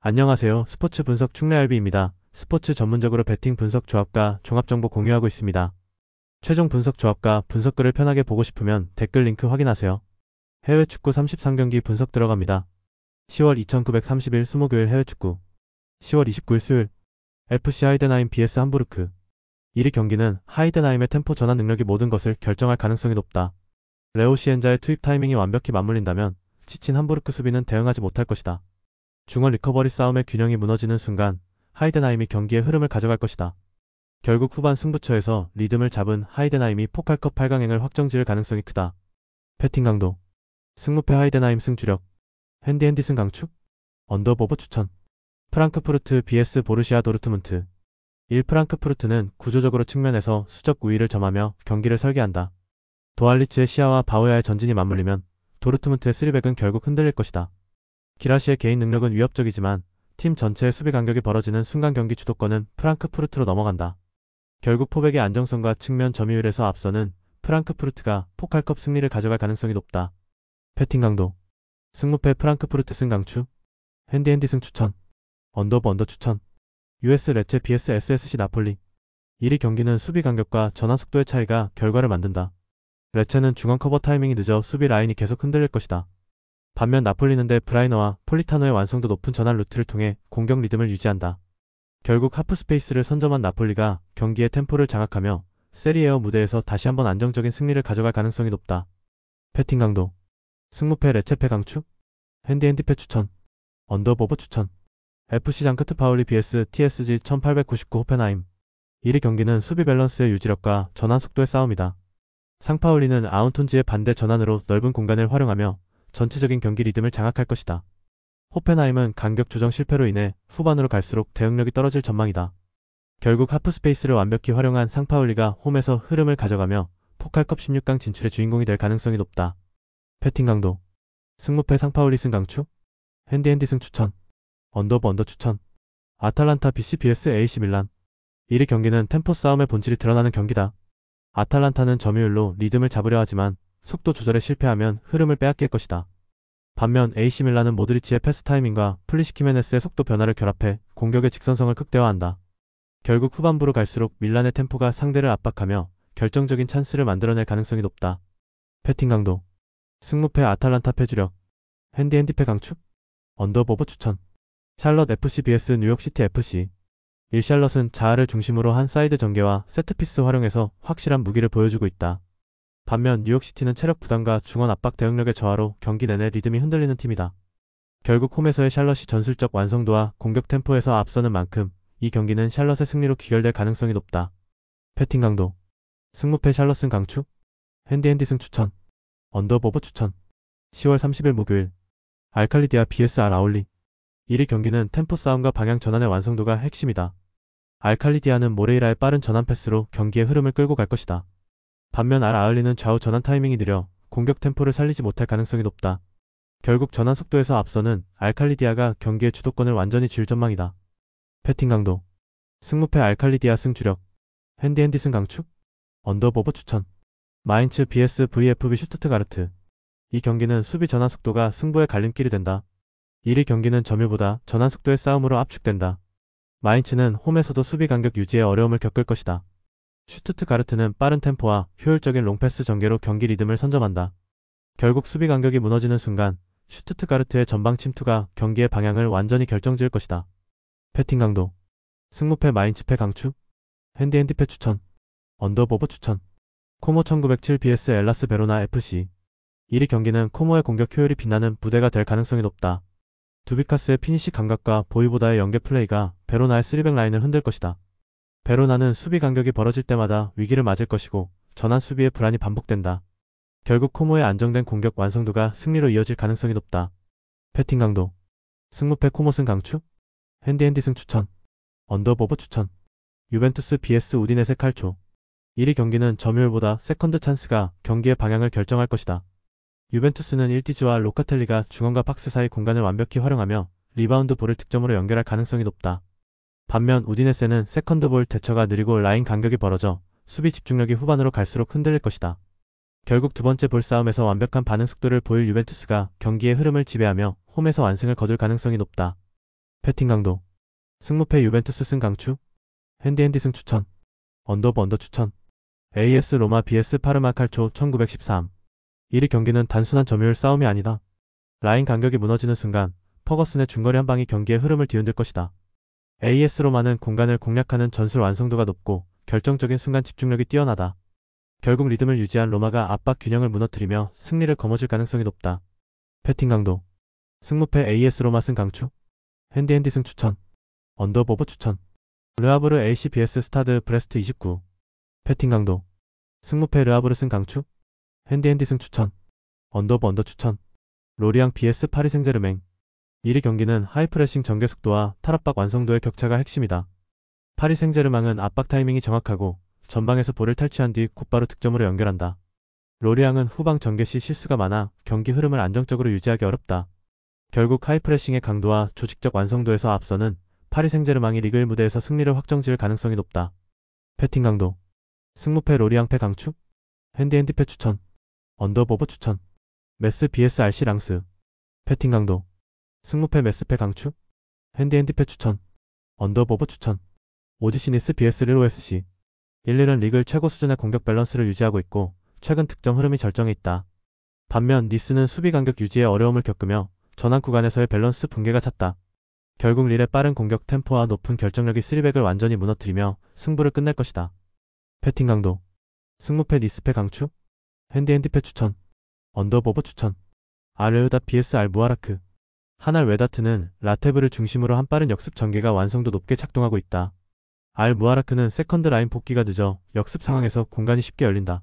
안녕하세요. 스포츠 분석 충래알비입니다. 스포츠 전문적으로 베팅 분석 조합과 종합 정보 공유하고 있습니다. 최종 분석 조합과 분석글을 편하게 보고 싶으면 댓글 링크 확인하세요. 해외 축구 33경기 분석 들어갑니다. 10월 2930일 수목요일 해외 축구 10월 29일 수요일 FC 하이덴하임 vs 함부르크 1위 경기는 하이덴하임의 템포 전환 능력이 모든 것을 결정할 가능성이 높다. 레오 시엔자의 투입 타이밍이 완벽히 맞물린다면 지친 함부르크 수비는 대응하지 못할 것이다. 중원 리커버리 싸움의 균형이 무너지는 순간 하이덴하임이 경기의 흐름을 가져갈 것이다. 결국 후반 승부처에서 리듬을 잡은 하이덴하임이 포칼컵 8강행을 확정지을 가능성이 크다. 패팅 강도 승무패 하이덴하임 승주력 핸디 승 강축 언더보버 추천 프랑크푸르트 vs 보르시아 도르트문트 1. 프랑크푸르트는 구조적으로 측면에서 수적 우위를 점하며 경기를 설계한다. 도알리츠의 시야와 바오야의 전진이 맞물리면 도르트문트의 3백은 결국 흔들릴 것이다. 기라시의 개인 능력은 위협적이지만 팀 전체의 수비 간격이 벌어지는 순간 경기 주도권은 프랑크푸르트로 넘어간다. 결국 포백의 안정성과 측면 점유율에서 앞서는 프랑크푸르트가 포칼컵 승리를 가져갈 가능성이 높다. 패팅 강도 승무패 프랑크푸르트 승 강추 핸디 승 추천 언더 추천 US 레체 vs SSC 나폴리 1위 경기는 수비 간격과 전환 속도의 차이가 결과를 만든다. 레체는 중앙 커버 타이밍이 늦어 수비 라인이 계속 흔들릴 것이다. 반면 나폴리는 데 브라이너와 폴리타노의 완성도 높은 전환 루트를 통해 공격 리듬을 유지한다. 결국 하프 스페이스를 선점한 나폴리가 경기의 템포를 장악하며 세리에어 무대에서 다시 한번 안정적인 승리를 가져갈 가능성이 높다. 패팅 강도 승무패 레체패 강추 핸디패 추천 언더보버 추천 FC 장크트 파울리 vs TSG 1899 호펜하임 1위 경기는 수비 밸런스의 유지력과 전환 속도의 싸움이다. 상파울리는 아운톤지의 반대 전환으로 넓은 공간을 활용하며 전체적인 경기 리듬을 장악할 것이다. 호펜하임은 간격 조정 실패로 인해 후반으로 갈수록 대응력이 떨어질 전망이다. 결국 하프 스페이스를 완벽히 활용한 상파울리가 홈에서 흐름을 가져가며 포칼컵 16강 진출의 주인공이 될 가능성이 높다. 패팅 강도 승무패 상파울리 승 강추 핸디 승 추천 언더 추천 아탈란타 BC vs AC 밀란 1위 경기는 템포 싸움의 본질이 드러나는 경기다. 아탈란타는 점유율로 리듬을 잡으려 하지만 속도 조절에 실패하면 흐름을 빼앗길 것이다. 반면 AC 밀란은 모드리치의 패스 타이밍과 플리시키메네스의 속도 변화를 결합해 공격의 직선성을 극대화한다. 결국 후반부로 갈수록 밀란의 템포가 상대를 압박하며 결정적인 찬스를 만들어낼 가능성이 높다. 패팅 강도 승무패 아탈란타 패주력 핸디패 강축 언더보버 추천 샬럿 FC vs 뉴욕시티 FC 1. 샬럿은 자아를 중심으로 한 사이드 전개와 세트피스 활용해서 확실한 무기를 보여주고 있다. 반면 뉴욕시티는 체력 부담과 중원 압박 대응력의 저하로 경기 내내 리듬이 흔들리는 팀이다. 결국 홈에서의 샬럿이 전술적 완성도와 공격 템포에서 앞서는 만큼 이 경기는 샬럿의 승리로 귀결될 가능성이 높다. 패팅 강도 승무패 샬럿 승 강추 핸디 승 추천 언더보버 추천 10월 30일 목요일 알칼리디아 vs 아울리 1위 경기는 템포 싸움과 방향 전환의 완성도가 핵심이다. 알칼리디아는 모레이라의 빠른 전환 패스로 경기의 흐름을 끌고 갈 것이다. 반면 아울리는 좌우 전환 타이밍이 느려 공격 템포를 살리지 못할 가능성이 높다. 결국 전환 속도에서 앞서는 알칼리디아가 경기의 주도권을 완전히 쥘 전망이다. 패팅 강도 승무패 알칼리디아 승 주력 핸디 승 강축 언더보버 추천 마인츠 vs VfB 슈투트가르트 이 경기는 수비 전환 속도가 승부의 갈림길이 된다. 1위 경기는 점유보다 전환 속도의 싸움으로 압축된다. 마인츠는 홈에서도 수비 간격 유지에 어려움을 겪을 것이다. 슈투트가르트는 빠른 템포와 효율적인 롱패스 전개로 경기 리듬을 선점한다. 결국 수비 간격이 무너지는 순간 슈투트가르트의 전방 침투가 경기의 방향을 완전히 결정지을 것이다. 패팅 강도 승무패 마인츠패 강추 핸디패 추천 언더보버 추천 코모 1907 vs 엘라스 베로나 FC 1위 경기는 코모의 공격 효율이 빛나는 부대가 될 가능성이 높다. 두비카스의 피니시 감각과 보이보다의 연계 플레이가 베로나의 3백 라인을 흔들 것이다. 베로나는 수비 간격이 벌어질 때마다 위기를 맞을 것이고 전환 수비의 불안이 반복된다. 결국 코모의 안정된 공격 완성도가 승리로 이어질 가능성이 높다. 패팅 강도 승무패 코모 승 강추 핸디 승 추천 언더보버 추천 유벤투스 vs 우디네세 칼초 1위 경기는 점유율보다 세컨드 찬스가 경기의 방향을 결정할 것이다. 유벤투스는 일티즈와 로카텔리가 중원과 박스 사이 공간을 완벽히 활용하며 리바운드 볼을 득점으로 연결할 가능성이 높다. 반면 우디네세는 세컨드 볼 대처가 느리고 라인 간격이 벌어져 수비 집중력이 후반으로 갈수록 흔들릴 것이다. 결국 두 번째 볼 싸움에서 완벽한 반응 속도를 보일 유벤투스가 경기의 흐름을 지배하며 홈에서 완승을 거둘 가능성이 높다. 패팅 강도. 승무패 유벤투스 승 강추. 핸디핸디 승 추천. 언더 추천. AS 로마 vs 파르마 칼초 1913. 1위 경기는 단순한 점유율 싸움이 아니다. 라인 간격이 무너지는 순간 퍼거슨의 중거리 한 방이 경기의 흐름을 뒤흔들 것이다. AS 로마는 공간을 공략하는 전술 완성도가 높고 결정적인 순간 집중력이 뛰어나다. 결국 리듬을 유지한 로마가 압박 균형을 무너뜨리며 승리를 거머쥘 가능성이 높다. 패팅 강도. 승무패 AS 로마 승 강추. 핸디핸디 승 추천. 언더보브 추천. 르하브르 AC vs 스타드 브레스트 29. 패팅 강도. 승무패 르하브르 승 강추. 핸디핸디 승 추천. 언더 추천. 로리앙 vs 파리 생제르맹. 1위 경기는 하이프레싱 전개 속도와 탈압박 완성도의 격차가 핵심이다. 파리 생제르맹은 압박 타이밍이 정확하고 전방에서 볼을 탈취한 뒤 곧바로 득점으로 연결한다. 로리앙은 후방 전개 시 실수가 많아 경기 흐름을 안정적으로 유지하기 어렵다. 결국 하이프레싱의 강도와 조직적 완성도에서 앞서는 파리 생제르맹이 리그 1 무대에서 승리를 확정지을 가능성이 높다. 패팅 강도. 승무패 로리앙 패 강추. 핸디핸디 패 추천. 언더보브 추천. 메스 vs RC 랑스. 패팅 강도. 승무패 메스 패 강추. 핸디핸디 패 추천. 언더보브 추천. 오지시니스 vs 르로 SC. 1-1은 리그 최고 수준의 공격 밸런스를 유지하고 있고 최근 득점 흐름이 절정해 있다. 반면 니스는 수비 간격 유지에 어려움을 겪으며 전환 구간에서의 밸런스 붕괴가 찼다. 결국 릴의 빠른 공격 템포와 높은 결정력이 3백을 완전히 무너뜨리며 승부를 끝낼 것이다. 패팅 강도. 승무패 니스패 강추. 핸디핸디 패 추천. 언더보브 추천. 알르다 vs 알 무아라크. 한알 웨다트는 라테브를 중심으로 한 빠른 역습 전개가 완성도 높게 작동하고 있다. 알 무아라크는 세컨드 라인 복귀가 늦어 역습 상황에서 공간이 쉽게 열린다.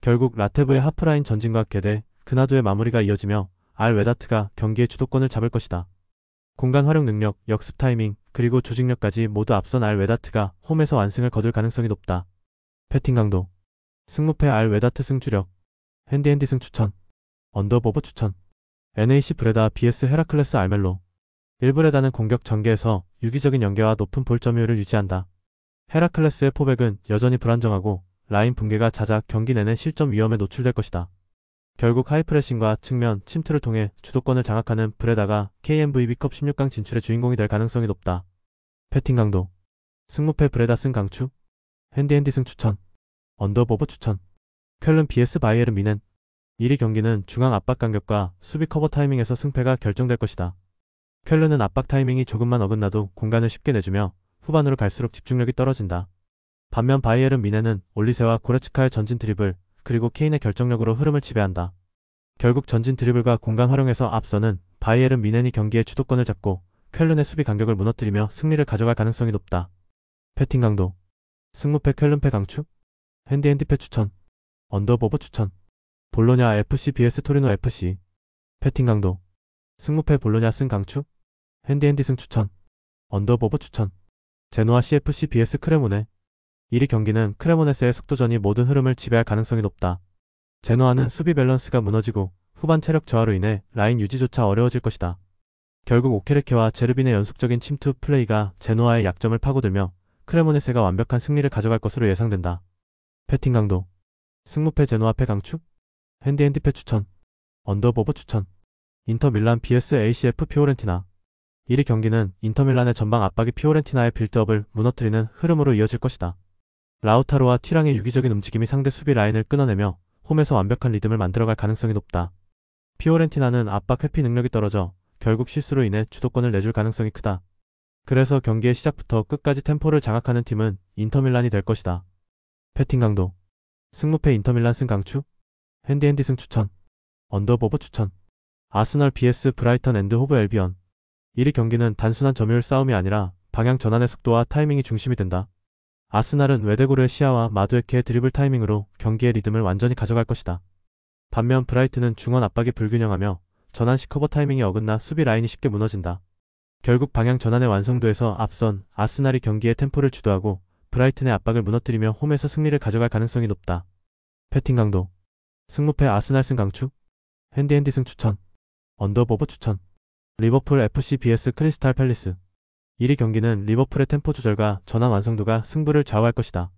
결국 라테브의 하프라인 전진과 게대, 그나두의 마무리가 이어지며 알 웨다트가 경기의 주도권을 잡을 것이다. 공간 활용 능력, 역습 타이밍, 그리고 조직력까지 모두 앞선 알 웨다트가 홈에서 완승을 거둘 가능성이 높다. 패팅 강도. 승무패 알 웨다트 승 주력. 핸디핸디 승 추천. 언더보브 추천. NAC 브레다 vs 헤라클레스 알멜로. 1브레다는 공격 전개에서 유기적인 연계와 높은 볼 점유율을 유지한다. 헤라클레스의 포백은 여전히 불안정하고 라인 붕괴가 잦아 경기 내내 실점 위험에 노출될 것이다. 결국 하이프레싱과 측면, 침투를 통해 주도권을 장악하는 브레다가 KNVB컵 16강 진출의 주인공이 될 가능성이 높다. 패팅 강도. 승무패 브레다 승 강추. 핸디핸디 승 추천. 언더보브 추천. 쾰른 vs 바이에른 미넨. 1위 경기는 중앙 압박 간격과 수비 커버 타이밍에서 승패가 결정될 것이다. 쾰른은 압박 타이밍이 조금만 어긋나도 공간을 쉽게 내주며 후반으로 갈수록 집중력이 떨어진다. 반면 바이에른 미넨은 올리세와 고레츠카의 전진 드리블, 그리고 케인의 결정력으로 흐름을 지배한다. 결국 전진 드리블과 공간 활용에서 앞서는 바이에른 미넨이 경기의 주도권을 잡고 쾰른의 수비 간격을 무너뜨리며 승리를 가져갈 가능성이 높다. 패팅 강도. 승무패 쾰른 패 강추. 핸디핸디 패 추천. 언더보브 추천. 볼로냐 FC vs 토리노 FC. 패팅 강도. 승무패 볼로냐 승 강추. 핸디핸디 승 추천. 언더보브 추천. 제노아 CFC vs 크레모네. 1위 경기는 크레모네스의 속도전이 모든 흐름을 지배할 가능성이 높다. 제노아는 수비 밸런스가 무너지고 후반 체력 저하로 인해 라인 유지조차 어려워질 것이다. 결국 오케르케와 제르빈의 연속적인 침투 플레이가 제노아의 약점을 파고들며 크레모네스가 완벽한 승리를 가져갈 것으로 예상된다. 패팅 강도. 승무패 제노아 패 강추. 핸디핸디 패 추천. 언더보브 추천. 인터 밀란 vs ACF 피오렌티나. 1위 경기는 인터 밀란의 전방 압박이 피오렌티나의 빌드업을 무너뜨리는 흐름으로 이어질 것이다. 라우타로와 튀랑의 유기적인 움직임이 상대 수비 라인을 끊어내며 홈에서 완벽한 리듬을 만들어갈 가능성이 높다. 피오렌티나는 압박 회피 능력이 떨어져 결국 실수로 인해 주도권을 내줄 가능성이 크다. 그래서 경기의 시작부터 끝까지 템포를 장악하는 팀은 인터 밀란이 될 것이다. 패팅 강도. 승무패 인터 밀란 승 강추. 핸디핸디 승 추천. 언더보브 추천. 아스널 vs 브라이턴 앤드 호브 앨비언. 1위 경기는 단순한 점유율 싸움이 아니라 방향 전환의 속도와 타이밍이 중심이 된다. 아스날은 웨데고르의 시야와 마두에케의 드리블 타이밍으로 경기의 리듬을 완전히 가져갈 것이다. 반면 브라이튼은 중원 압박이 불균형하며 전환 시 커버 타이밍이 어긋나 수비 라인이 쉽게 무너진다. 결국 방향 전환의 완성도에서 앞선 아스날이 경기의 템포를 주도하고 브라이튼의 압박을 무너뜨리며 홈에서 승리를 가져갈 가능성이 높다. 패팅 강도. 승무패 아스날 승 강추. 핸디핸디 승 추천. 언더보브 추천. 리버풀 FC vs 크리스탈 팰리스. 1위 경기는 리버풀의 템포 조절과 전환 완성도가 승부를 좌우할 것이다.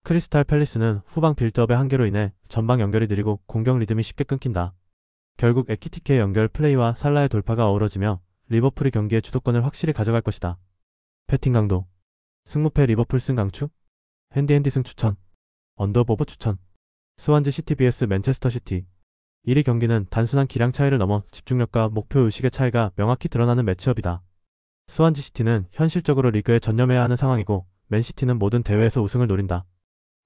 크리스탈 팰리스는 후방 빌드업의 한계로 인해 전방 연결이 느리고 공격 리듬이 쉽게 끊긴다. 결국 에키티케의 연결 플레이와 살라의 돌파가 어우러지며 리버풀이 경기의 주도권을 확실히 가져갈 것이다. 배팅 강도. 승무패 리버풀 승 강추. 핸디핸디 승 추천. 언더보브 추천. 스완지 시티 vs 맨체스터 시티. 1위 경기는 단순한 기량 차이를 넘어 집중력과 목표 의식의 차이가 명확히 드러나는 매치업이다. 스완지 시티는 현실적으로 리그에 전념해야 하는 상황이고 맨시티는 모든 대회에서 우승을 노린다.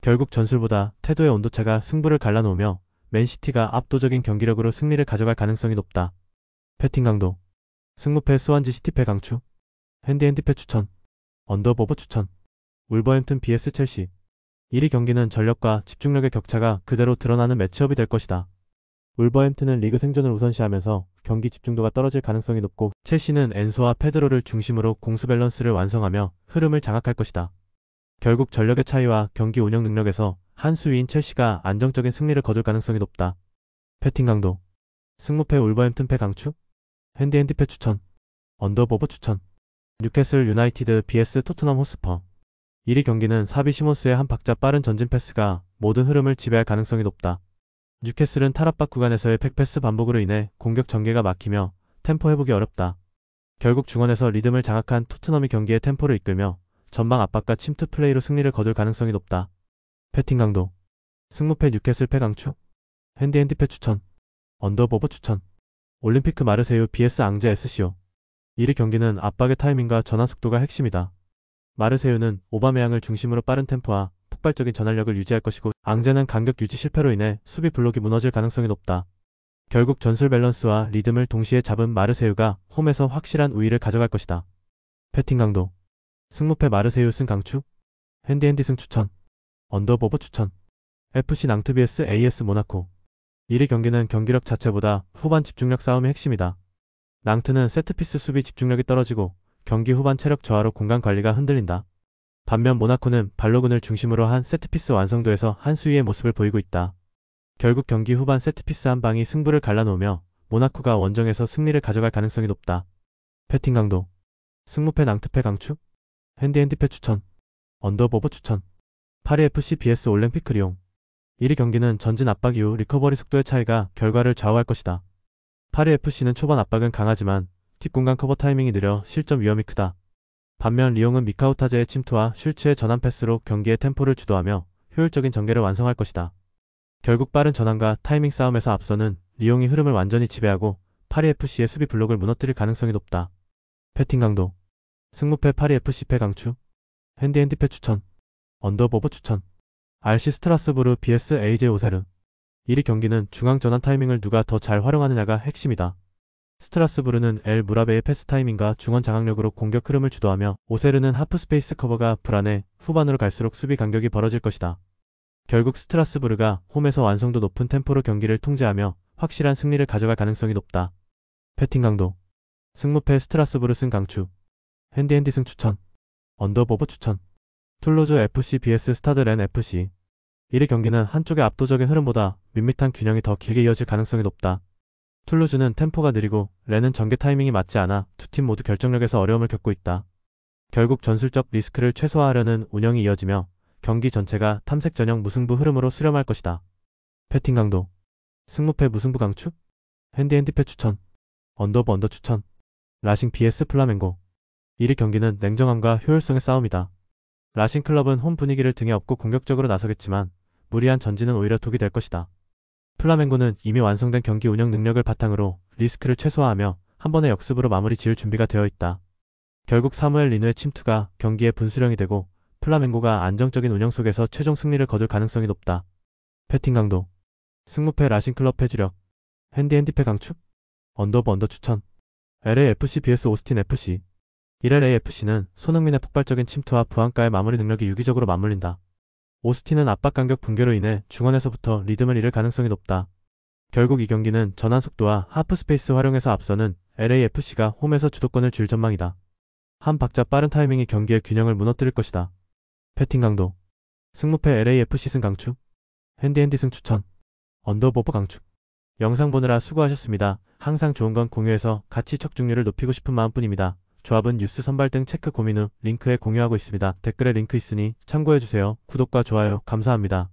결국 전술보다 태도의 온도차가 승부를 갈라놓으며 맨시티가 압도적인 경기력으로 승리를 가져갈 가능성이 높다. 배팅 강도. 승무패 스완지 시티패 강추. 핸디핸디패 추천. 언더보브 추천. 울버햄튼 vs 첼시. 1위 경기는 전력과 집중력의 격차가 그대로 드러나는 매치업이 될 것이다. 울버햄튼은 리그 생존을 우선시하면서 경기 집중도가 떨어질 가능성이 높고 첼시는 엔소와 페드로를 중심으로 공수 밸런스를 완성하며 흐름을 장악할 것이다. 결국 전력의 차이와 경기 운영 능력에서 한 수위인 첼시가 안정적인 승리를 거둘 가능성이 높다. 배팅 강도. 승무패 울버햄튼패 강추. 핸디핸디패 추천. 언더보브 추천. 뉴캐슬 유나이티드 vs 토트넘 호스퍼. 1위 경기는 사비 시몬스의 한 박자 빠른 전진 패스가 모든 흐름을 지배할 가능성이 높다. 뉴캐슬은 탈압박 구간에서의 팩패스 반복으로 인해 공격 전개가 막히며 템포 회복이 어렵다. 결국 중원에서 리듬을 장악한 토트넘이 경기의 템포를 이끌며 전방 압박과 침투 플레이로 승리를 거둘 가능성이 높다. 배팅 강도. 승무패 뉴캐슬 패 강추. 핸디핸디패 추천. 언더보브 추천. 올림피크 마르세유 vs 앙제 SCO. 1위 경기는 압박의 타이밍과 전환 속도가 핵심이다. 마르세유는 오바메양을 중심으로 빠른 템포와 폭발적인 전환력을 유지할 것이고 앙제는 간격 유지 실패로 인해 수비 블록이 무너질 가능성이 높다. 결국 전술 밸런스와 리듬을 동시에 잡은 마르세유가 홈에서 확실한 우위를 가져갈 것이다. 배팅 강도. 승무패 마르세유 승 강추. 핸디핸디 승 추천. 언더보브 추천. FC 낭트 vs AS 모나코. 1위 경기는 경기력 자체보다 후반 집중력 싸움이 핵심이다. 낭트는 세트피스 수비 집중력이 떨어지고 경기 후반 체력 저하로 공간 관리가 흔들린다. 반면 모나코는 발로근을 중심으로 한 세트피스 완성도에서 한 수위의 모습을 보이고 있다. 결국 경기 후반 세트피스 한 방이 승부를 갈라놓으며 모나코가 원정에서 승리를 가져갈 가능성이 높다. 배팅 강도. 승무패 낭트패 강추. 핸디핸디패 추천. 언더보브 추천. 파리FC vs 올랭피크 리옹. 1위 경기는 전진 압박 이후 리커버리 속도의 차이가 결과를 좌우할 것이다. 파리FC는 초반 압박은 강하지만 뒷공간 커버 타이밍이 느려 실점 위험이 크다. 반면 리옹은 미카우타제의 침투와 슐츠의 전환 패스로 경기의 템포를 주도하며 효율적인 전개를 완성할 것이다. 결국 빠른 전환과 타이밍 싸움에서 앞서는 리옹이 흐름을 완전히 지배하고 파리FC의 수비 블록을 무너뜨릴 가능성이 높다. 배팅 강도. 승무패 파리FC패 강추. 핸디핸디패 추천. 언더보브 추천. RC 스트라스부르 vs AJ 오세르. 1위 경기는 중앙 전환 타이밍을 누가 더 잘 활용하느냐가 핵심이다. 스트라스부르는 엘 무라베의 패스 타이밍과 중원 장악력으로 공격 흐름을 주도하며 오세르는 하프 스페이스 커버가 불안해 후반으로 갈수록 수비 간격이 벌어질 것이다. 결국 스트라스부르가 홈에서 완성도 높은 템포로 경기를 통제하며 확실한 승리를 가져갈 가능성이 높다. 배팅 강도. 승무패 스트라스부르 승 강추. 핸디핸디 승 추천. 언더보브 추천. 툴로즈 FC vs 스타드 렌 FC. 1위 경기는 한쪽의 압도적인 흐름보다 밋밋한 균형이 더 길게 이어질 가능성이 높다. 툴루즈는 템포가 느리고 렌은 전개 타이밍이 맞지 않아 두 팀 모두 결정력에서 어려움을 겪고 있다. 결국 전술적 리스크를 최소화하려는 운영이 이어지며 경기 전체가 탐색 전형 무승부 흐름으로 수렴할 것이다. 배팅 강도. 승무패 무승부 강추. 핸디핸디패 추천. 언더브 언더 추천. 라싱 vs 플라멩고. 1위 경기는 냉정함과 효율성의 싸움이다. 라싱 클럽은 홈 분위기를 등에 업고 공격적으로 나서겠지만 무리한 전진은 오히려 독이 될 것이다. 플라멩고는 이미 완성된 경기 운영 능력을 바탕으로 리스크를 최소화하며 한 번의 역습으로 마무리 지을 준비가 되어 있다. 결국 사무엘 리누의 침투가 경기의 분수령이 되고 플라멩고가 안정적인 운영 속에서 최종 승리를 거둘 가능성이 높다. 배팅 강도. 승무패 라싱클럽 패주력. 핸디핸디패 강추. 언더브 언더 추천. LAFC vs 오스틴 FC. 1LAFC는 손흥민의 폭발적인 침투와 부안가의 마무리 능력이 유기적으로 맞물린다. 오스틴은 압박 간격 붕괴로 인해 중원에서부터 리듬을 잃을 가능성이 높다. 결국 이 경기는 전환 속도와 하프 스페이스 활용에서 앞서는 LAFC가 홈에서 주도권을 쥘 전망이다. 한 박자 빠른 타이밍이 경기의 균형을 무너뜨릴 것이다. 배팅 강도. 승무패 LAFC 승 강추. 핸디핸디 승 추천. 언더보브 강추. 영상 보느라 수고하셨습니다. 항상 좋은 건 공유해서 가치 척중률을 높이고 싶은 마음뿐입니다. 조합은 뉴스 선발 등 체크 고민 후 링크에 공유하고 있습니다. 댓글에 링크 있으니 참고해주세요. 구독과 좋아요 감사합니다.